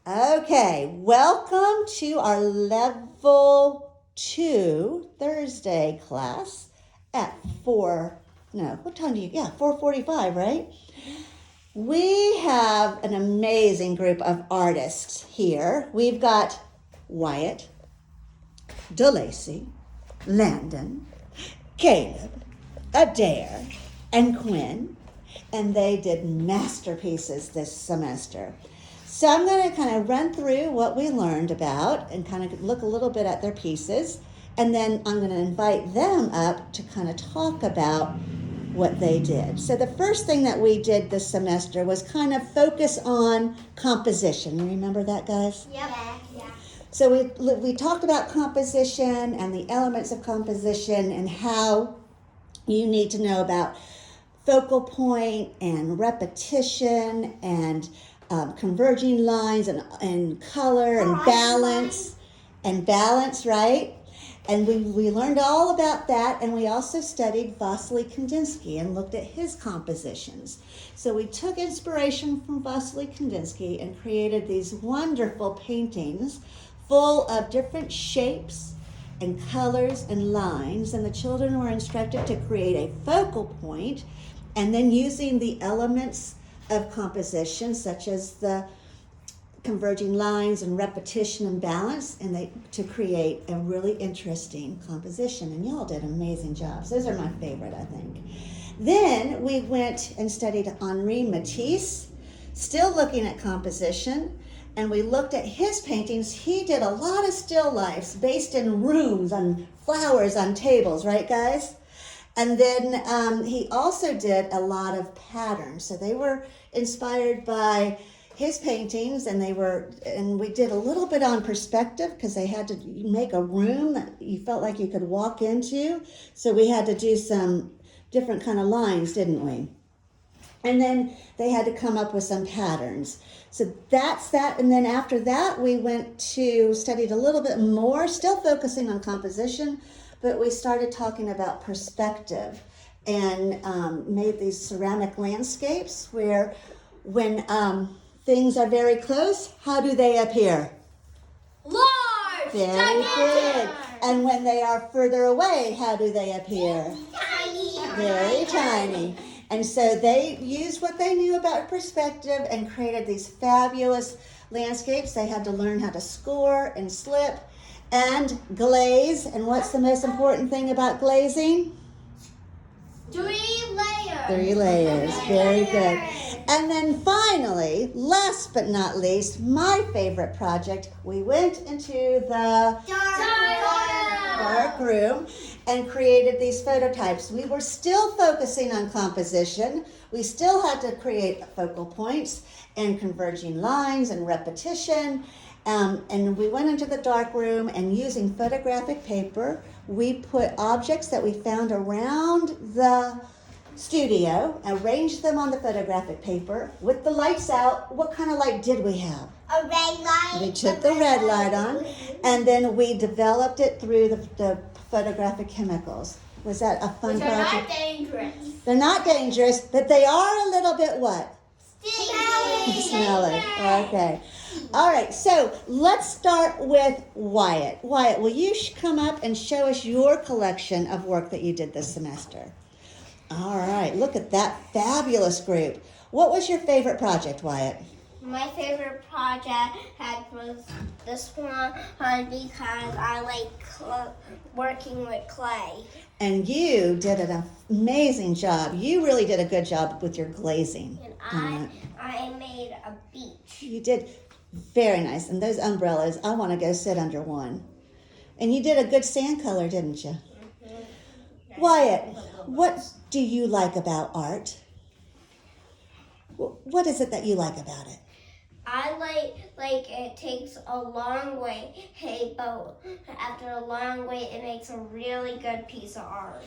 Okay, welcome to our level 2 Thursday class at 4:45, right? We have an amazing group of artists here. We've got Wyatt, DeLacy, Landon, Caleb, Adair, and Quinn, and they did masterpieces this semester. So I'm going to kind of run through what we learned about and kind of look a little bit at their pieces, and then I'm going to invite them up to kind of talk about what they did. So the first thing that we did this semester was kind of focus on composition. You remember that, guys? Yep. Yeah. So we talked about composition and the elements of composition and how you need to know about focal point and repetition and converging lines and color and balance, right? And we learned all about that, and we also studied Vasily Kandinsky and looked at his compositions. So we took inspiration from Vasily Kandinsky and created these wonderful paintings full of different shapes and colors and lines, and the children were instructed to create a focal point, and then using the elements of composition, such as the converging lines and repetition and balance, and to create a really interesting composition. And y'all did amazing jobs. Those are my favorite, I think. Then we went and studied Henri Matisse, still looking at composition, and we looked at his paintings. He did a lot of still lifes based in rooms, on flowers, on tables, right, guys? And then he also did a lot of patterns. So they were inspired by his paintings, and we did a little bit on perspective because they had to make a room that you felt like you could walk into. So we had to do some different kind of lines, didn't we? And then they had to come up with some patterns. So that's that. And then after that, we studied a little bit more, still focusing on composition, but we started talking about perspective and made these ceramic landscapes where when things are very close, how do they appear? Large. Very good. And when they are further away, how do they appear? Tiny. Very tiny. And so they used what they knew about perspective and created these fabulous landscapes. They had to learn how to score and slip and glaze. And what's the most important thing about glazing? 3 layers. 3 layers. Very good. And then finally, last but not least, my favorite project, we went into the dark room and created these phototypes. We were still focusing on composition. We still had to create focal points and converging lines and repetition. And we went into the dark room, and using photographic paper, we put objects that we found around the studio, arranged them on the photographic paper with the lights out. What kind of light did we have? A red light. We took the red light on, and then we developed it through the photographic chemicals. Was that a fun Which are project? not dangerous. They're not dangerous, but they are a little bit what? Smelly. Smelly. Okay. All right, so let's start with Wyatt. Wyatt, will you come up and show us your collection of work that you did this semester? All right, look at that fabulous group. What was your favorite project, Wyatt? My favorite project was this one because I like working with clay. And you did an amazing job. You really did a good job with your glazing. And I made a beach. You did very nice. And those umbrellas, I want to go sit under one. And you did a good sand color, didn't you? Mm-hmm. Wyatt, what do you like about art? What is it that you like about it? I like it takes a long way, but after a long way, it makes a really good piece of art.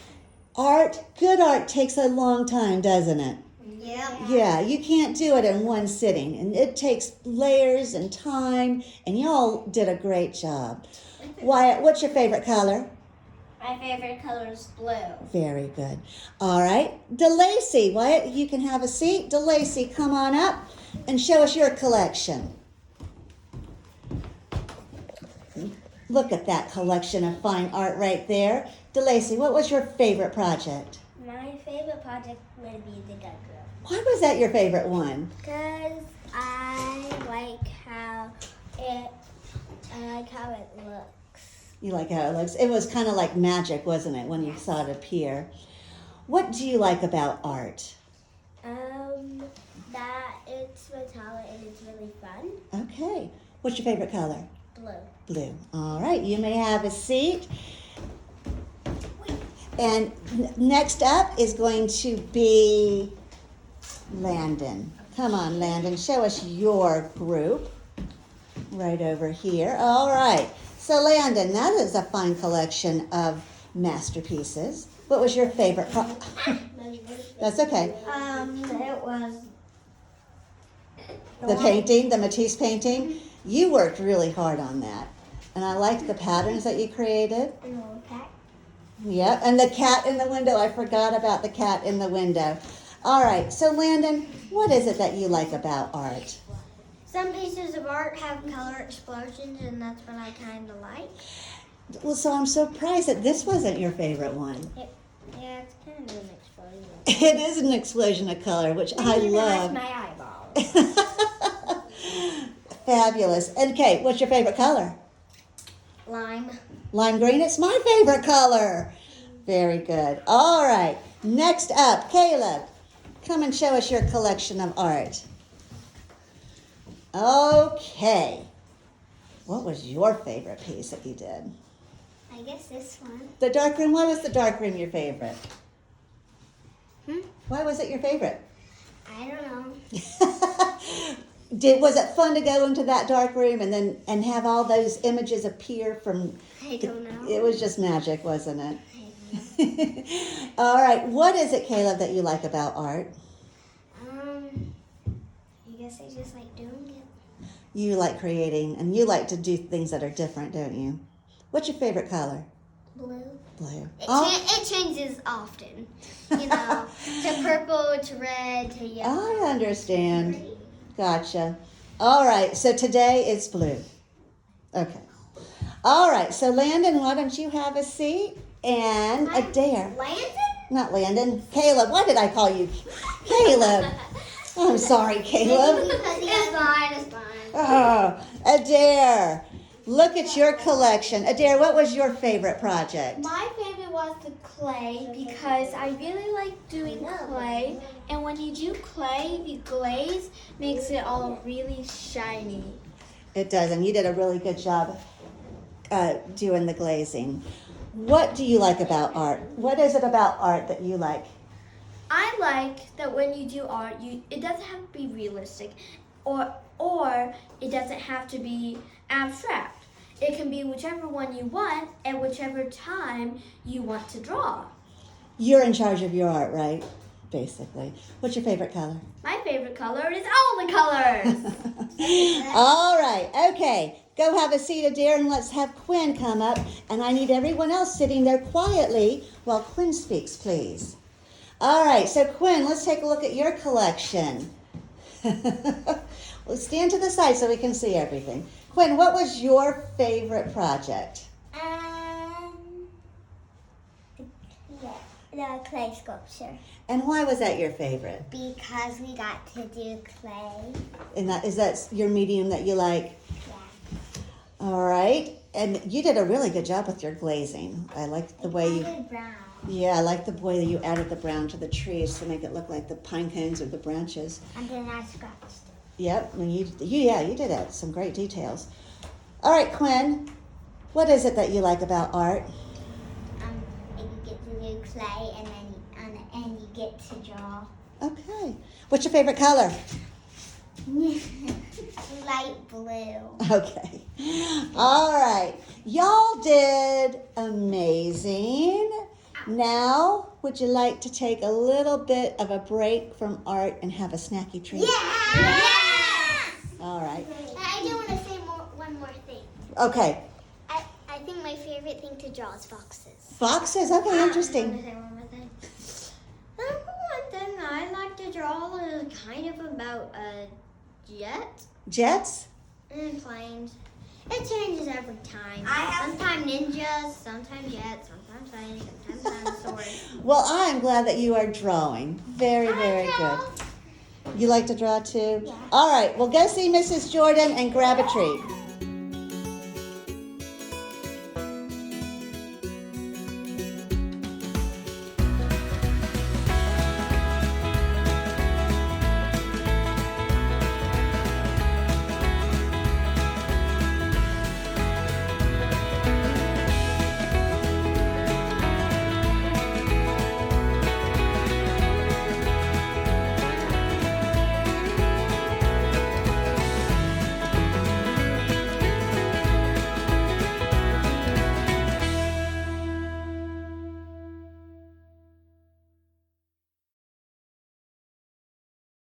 Good art takes a long time, doesn't it? Yeah. Yeah, you can't do it in one sitting, and it takes layers and time, and y'all did a great job. Wyatt, what's your favorite color? My favorite color is blue. Very good. All right, DeLacy, Wyatt, you can have a seat. DeLacy, come on up and show us your collection. Look at that collection of fine art right there. DeLacy, what was your favorite project? My favorite project would be the diagram. Why was that your favorite one? Because I like how it looks. You like how it looks? It was kind of like magic, wasn't it, when you saw it appear? What do you like about art? That it's metallic and it's really fun. Okay. What's your favorite color? Blue. Blue. All right, you may have a seat. And next up is going to be Landon. Come on, Landon, show us your group. Right over here. All right. So, Landon, that is a fine collection of masterpieces. What was your favorite? That's okay. It was The painting, the Matisse painting. You worked really hard on that. And I liked the patterns that you created. a little cat. Yep, and the cat in the window. I forgot about the cat in the window. All right, so Landon, what is it that you like about art? Some pieces of art have color explosions, and that's what I kind of like. Well, so I'm surprised that this wasn't your favorite one. Yeah, it's kind of an explosion. It is an explosion of color, which I love. my eyeballs. Fabulous. Okay, what's your favorite color? Lime. Lime green, it's my favorite color. Very good. All right, next up, Caleb, come and show us your collection of art. Okay. What was your favorite piece that you did? I guess this one. The dark room. Why was the dark room your favorite? Hmm? Why was it your favorite? I don't know. Was it fun to go into that dark room and have all those images appear from? I don't know. It was just magic, wasn't it? All right. What is it, Caleb, that you like about art? I guess I just like doing it. You like creating, and you like to do things that are different, don't you? What's your favorite color? Blue. Blue. It changes often. You know, to purple, to red, to yellow. I understand. Gotcha. All right, so today it's blue. Okay. All right, so Landon, why don't you have a seat? And Adair. Landon? Not Landon. Caleb. Why did I call you Caleb? I'm sorry, Caleb. It's fine, it's fine. Oh, Adair. Look at your collection. Adair, what was your favorite project? My favorite was the clay because I really like doing clay. And when you do clay, the glaze makes it all really shiny. It does, and you did a really good job doing the glazing. What do you like about art? What is it about art that you like? I like that when you do art, it doesn't have to be realistic or it doesn't have to be abstract. It can be whichever one you want and whichever time you want to draw. You're in charge of your art, right? Basically. What's your favorite color? My favorite color is all the colors. All right, okay. Go have a seat, Adair, and let's have Quinn come up. And I need everyone else sitting there quietly while Quinn speaks, please. All right, so Quinn, let's take a look at your collection. Well, stand to the side so we can see everything. Quinn, what was your favorite project? The clay sculpture. And why was that your favorite? Because we got to do clay. And is that your medium that you like? Yeah. All right. And you did a really good job with your glazing. I liked the way you... brown. Yeah, I like the way that you added the brown to the trees to make it look like the pine cones or the branches. And then I scratched it. Yep, and you did that. Some great details. All right, Quinn, what is it that you like about art? You get to do clay and you get to draw. Okay. What's your favorite color? Light blue. Okay. All right. Y'all did amazing. Now, would you like to take a little bit of a break from art and have a snacky treat? Yeah! All right. I do want to say one more thing. Okay. I think my favorite thing to draw is foxes. Foxes? Okay, interesting. Say one more thing. One thing I like to draw is kind of about a jet Jets? and planes. It changes every time. Sometimes ninjas, sometimes jets, sometimes fighting, sometimes dinosaurs. Well, I'm glad that you are drawing. Very, very good. You like to draw too? Yeah. All right, well, go see Mrs. Jordan and grab a treat.